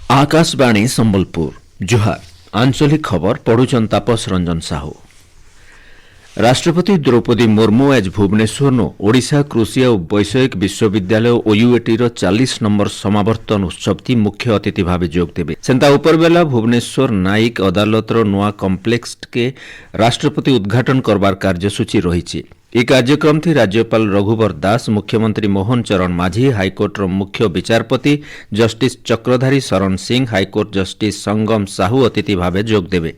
आकाशवाणी संबलपुर जुहार आंचलिक खबर पढ़ुचन तापस रंजन साहू। राष्ट्रपति द्रौपदी मुर्मू आज भुवनेश्वर ओडिशा कृषि और वैषयिक विश्वविद्यालय ओयूएटी 40 नंबर समावर्तन उत्सव की मुख्य अतिथि भाव जोग देवे। सेंता उपरबेला भुवनेश्वर न्यायिक अदालत नुआ कम्प्लेक्स के राष्ट्रपति उद्घाटन करबार कार्यसूची रही। यह कार्यक्रम थी राज्यपाल रघुवर दास, मुख्यमंत्री मोहन चरण माझी, हाईकोर्टर मुख्य विचारपति justice Chakradhari Sharan Singh, high court justice संगम साहू अतिथि भाव जोग देवे।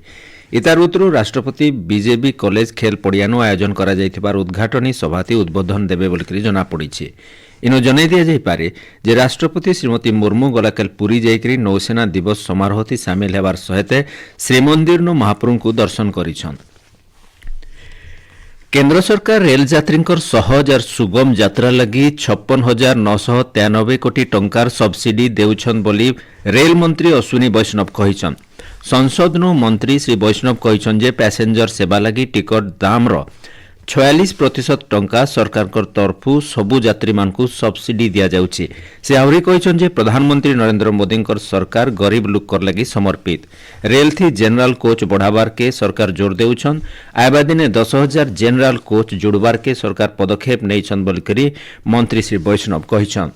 इतार ऋतु राष्ट्रपति बीजेबी कॉलेज खेल पड़ियानु आयोजन करा जायथिबार उद्घाटनी सभाती उद्बोधन देवे बोलिकरी जना पड़िछे। इनो जनाई दिया जाय पारे जे राष्ट्रपति श्रीमती मुर्मू गलाकाल पुरी जायकरी नौसेना दिवस समारोहती सामिल हेबार सहित श्रीमंदिर महाप्रभु दर्शन करिछन। केंद्र सरकार रेल यात्रींकर सहज और सुगम यात्रा लगी 56,993 कोटी टंकार सब्सिडी देउछन बोली रेल मंत्री अश्विनी वैष्णव कहिछन। संसद मंत्री श्री वैष्णव कहिछन जे पैसेंजर सेवा लगी टिकट दाम 46% टंका सरकार तरफु सबु यात्री मानकु सब्सिडी दिया जाउछि। से आहुरी कहिछन जे प्रधानमंत्री नरेंद्र मोदी सरकार गरीब लोकर लगी समर्पित। रेल थी जनरल कोच बढ़ावार के सरकार जोर देउछन। आयबा दिने 10,000 जनरल कोच जोड़बार के सरकार पदक्षेप नैछन बोलिकरी मंत्री श्री वैष्णव कहिछन।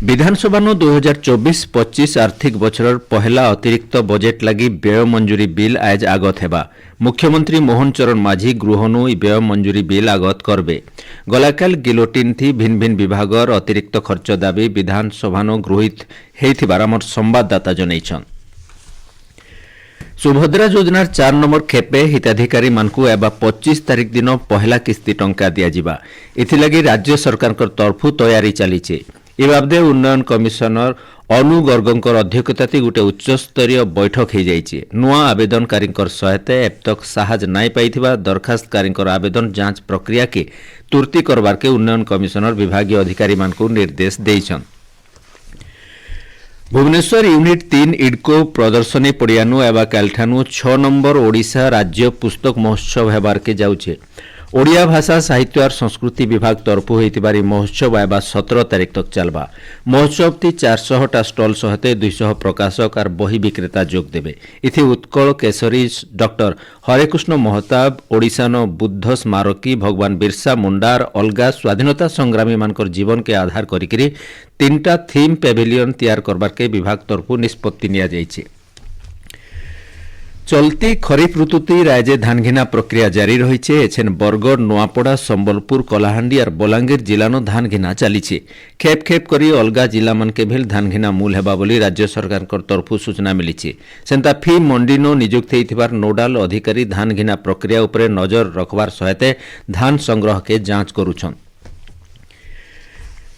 विधानसभा 2024-25 आर्थिक बछर पहला अतिरिक्त बजेट लगी व्यय मंजूरी बिल आज आगत हेबा। मुख्यमंत्री मोहन चरण माझी गृहनु व्यय मंजूरी बिल आगत करबे। गलाकाल गिलोटिन थी भिन्न भिन्न विभागर अतिरिक्त खर्च दाबी विधानसभा गृहीत हेइथिबार हमर संवाददाता जनैछन। सुभद्रा योजनार 4 नंबर खेपे हिताधिकारी मानकु एबा 25 तारिख दिन पहला किस्ती टंका दिया जिबा। इथिलागी राज्य सरकार तरफु तैयारी चलीचे। ए बाबदे उन्नयन कमिशनर अनु गर्गंकर अध्यक्षता गोटे उच्चस्तरीय बैठक हो जाइए। नुआ आवेदनकारी सहित एबतक साहज नाई पाइथिबा दरखास्तकारी आवेदन जांच प्रक्रिया के तुर्ती करबार के उन्नयन कमिशनर विभागीय अधिकारी मानकु निर्देश देइछन। भुवनेश्वर यूनिट 3 इडको प्रदर्शनी पड़ियानु एवं कालठानु 6 नंबर ओडिशा राज्य पुस्तक महोत्सव हेबार के जाउछे। ओडिया भाषा साहित्य और संस्कृति विभाग तरफु होइतिबारी महोत्सव एबा 17 तारिख तक चलबा। महोत्सव ती 400टा स्टल सहित 200 प्रकाशक और बही विक्रेता जोग देवे। इथि उत्कल केसरी डॉक्टर हरेकृष्ण महताब, ओडिशान बुद्ध स्मारकी, भगवान बिरसा मुंडार अलगा स्वाधीनता संग्रामी मानकर जीवन के आधार करिकरी 3टा थीम पेविलियन तैयार करबार के विभाग तरफु निष्पत्ति निया जाइछे। चलती खरीफ ऋतुती राज्य धान घिना प्रक्रिया जारी रही है। एछेन बरगढ़, नुआपड़ा, संबलपुर, कलाहांडी और बलांगीर जिलानो धान घिना चली। खेप खेप करी अलगा जिला मन के भेल धान घिना मूल हेबा बोली राज्य सरकार तरफु सूचना मिली। सेंता फी मंडीनो नियुक्त होइथिबार नोडाल अधिकारी धान घिना प्रक्रिया उपरे नजर रखबार सहित धान संग्रह के जांच करुछन।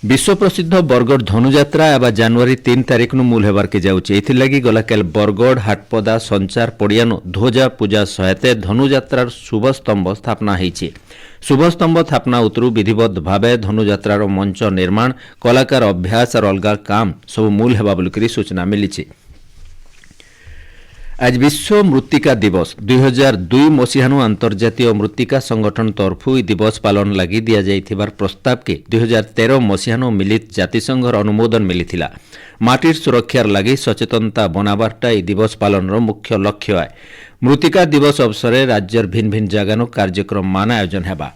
विश्व प्रसिद्ध बरगढ़ धनुयात्रा एवं जनवरी 3 तारिख मूल हेबार के जाउछे। एथिलागी गलाकाल बरगढ़ हाटपदा संचार पड़ियानो ध्वजा पूजा सहित धनुयात्रार शुभ स्तंभ स्थापना होइछे। शुभ स्तंभ स्थापना उतरु विधिवत भावे धनुयात्रार मंच निर्माण, कलाकार अभ्यास और अलगा काम सब मूल हेबा बोलिकरी सूचना मिली। आज विश्व मृत्तिका दिवस 2002 मसीहानु अंतर्जातीय मृत्तिका संगठन तरफु दिवस पालन लगी दिया जाइथिबार प्रस्ताव के 2013 मसीहानु मिलित जातिसंघर अनुमोदन मिलिथिला। माटिर सुरक्षार लगी सचेतनता बनाबारटा ए दिवस पालन मुख्य लक्ष्य है। मृत्तिका दिवस अवसर राज्यर भिन्न भिन्न जगानु कार्यक्रम मान आयोजन हेबा।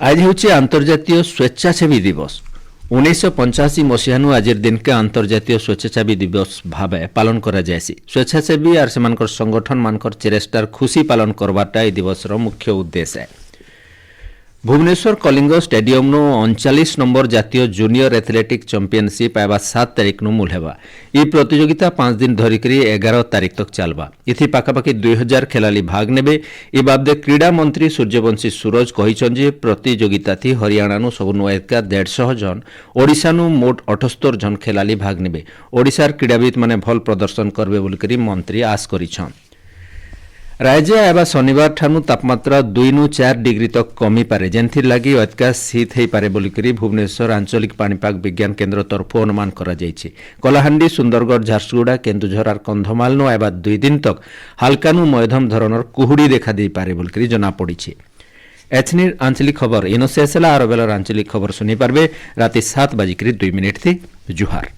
आज होचे अंतर्जातीय स्वेच्छासेवी दिवस। 1985 मसीहानु आजिर दिन के अंतर्जातीय स्वेच्छासेवी दिवस भावे पालन करा जायसी। स्वेच्छासेवी और सेमानकर संगठन मानकर चेष्टार खुशी पालन करवाटा ए दिवस मुख्य उद्देश्य है। भुवनेश्वर कलिंग स्टेडियम 39 नंबर जातीय जूनियर एथलेटिक चैंपियनशिप एवं 7 तारिख मूल हेबा। यह प्रतियोगिता 5 दिन धरिकरी 11 तारिख तक चलबा। इथि पाखापाखि 2000 खेलाड़ी भाग नेबे। ए बाबदे क्रीड़ा मंत्री सूर्यवंशी सूरज कहिछन जे प्रतियोगिता थी हरियाणानु सबनु एका 150 जन, ओडिशानु मोट 78 जन खेलाड़ी भाग नेबे। ओडिशार क्रीड़ाविद माने भल प्रदर्शन करबे बोलिकरी मंत्री आश करिछन। राज्य एवं शनिवार ठानु तापमात्रा 2 नु 4 डिग्री तक कमी पारे, जेनथिर लगी अत्यका शीत हो पारे बोलिकरी भुवनेश्वर आंचलिक पाणीपाग विज्ञान केन्द्र तरफु अनुमान करा जायछि। कलाहांडी, सुंदरगढ़, झारसुगुड़ा, केन्दुझर और कंधमाल एवं 2 दिन तक हालकानु मध्यम धरणर कुहुड़ी देखा दे पारे बोलिकरी जना पड़िछि। एथनिर आंचलिक खबर इनो शेष है। आर बेलर आंचलिक खबर सुनी पारबे राति 7:02 थी। जुहार।